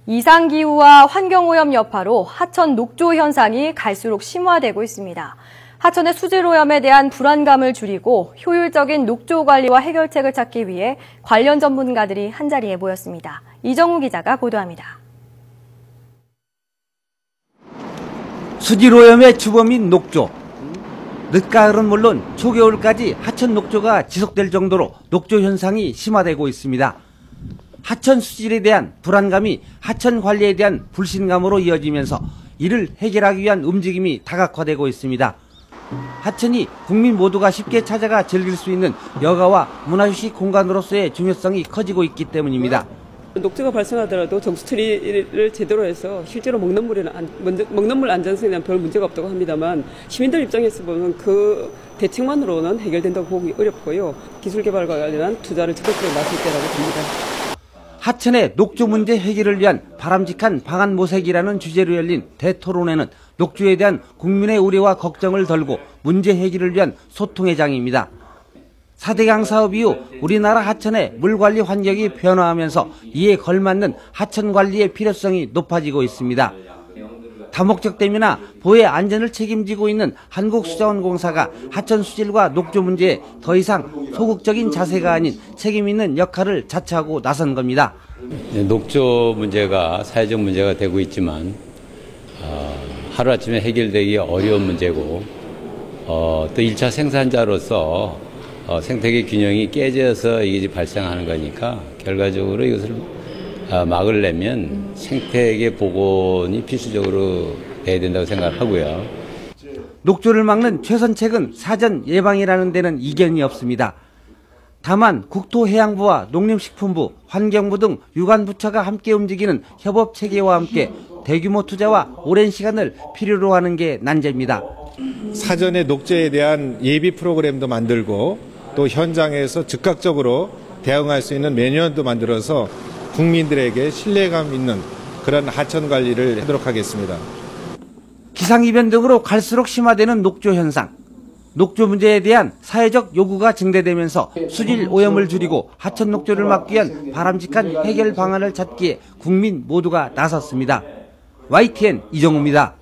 이상기후와 환경오염 여파로 하천 녹조 현상이 갈수록 심화되고 있습니다. 하천의 수질오염에 대한 불안감을 줄이고 효율적인 녹조 관리와 해결책을 찾기 위해 관련 전문가들이 한자리에 모였습니다. 이정우 기자가 보도합니다. 수질오염의 주범인 녹조. 늦가을은 물론 초겨울까지 하천 녹조가 지속될 정도로 녹조 현상이 심화되고 있습니다. 하천 수질에 대한 불안감이 하천 관리에 대한 불신감으로 이어지면서 이를 해결하기 위한 움직임이 다각화되고 있습니다. 하천이 국민 모두가 쉽게 찾아가 즐길 수 있는 여가와 문화휴식 공간으로서의 중요성이 커지고 있기 때문입니다. 녹조가 발생하더라도 정수 처리를 제대로 해서 실제로 먹는 물 안전성에 대한 별 문제가 없다고 합니다만 시민들 입장에서 보면 그 대책만으로는 해결된다고 보기 어렵고요. 기술 개발과 관련한 투자를 적극적으로 나설 때라고 봅니다. 하천의 녹조 문제 해결을 위한 바람직한 방안 모색이라는 주제로 열린 대토론회는 녹조에 대한 국민의 우려와 걱정을 덜고 문제 해결을 위한 소통의 장입니다. 4대강 사업 이후 우리나라 하천의 물관리 환경이 변화하면서 이에 걸맞는 하천 관리의 필요성이 높아지고 있습니다. 다목적 댐이나 보의 안전을 책임지고 있는 한국수자원공사가 하천 수질과 녹조 문제에 더 이상 소극적인 자세가 아닌 책임 있는 역할을 자처하고 나선 겁니다. 녹조 문제가 사회적 문제가 되고 있지만 하루아침에 해결되기 어려운 문제고 또 1차 생산자로서 생태계 균형이 깨져서 이게 발생하는 거니까 결과적으로 이것을 막으려면 생태계 복원이 필수적으로 돼야 된다고 생각하고요. 녹조를 막는 최선책은 사전 예방이라는 데는 이견이 없습니다. 다만 국토해양부와 농림식품부, 환경부 등 유관부처가 함께 움직이는 협업체계와 함께 대규모 투자와 오랜 시간을 필요로 하는 게 난제입니다. 사전에 녹조에 대한 예비 프로그램도 만들고 또 현장에서 즉각적으로 대응할 수 있는 매뉴얼도 만들어서 국민들에게 신뢰감 있는 그런 하천 관리를 하도록 하겠습니다. 기상이변 등으로 갈수록 심화되는 녹조 현상. 녹조 문제에 대한 사회적 요구가 증대되면서 수질 오염을 줄이고 하천 녹조를 막기 위한 바람직한 해결 방안을 찾기에 국민 모두가 나섰습니다. YTN 이정우입니다.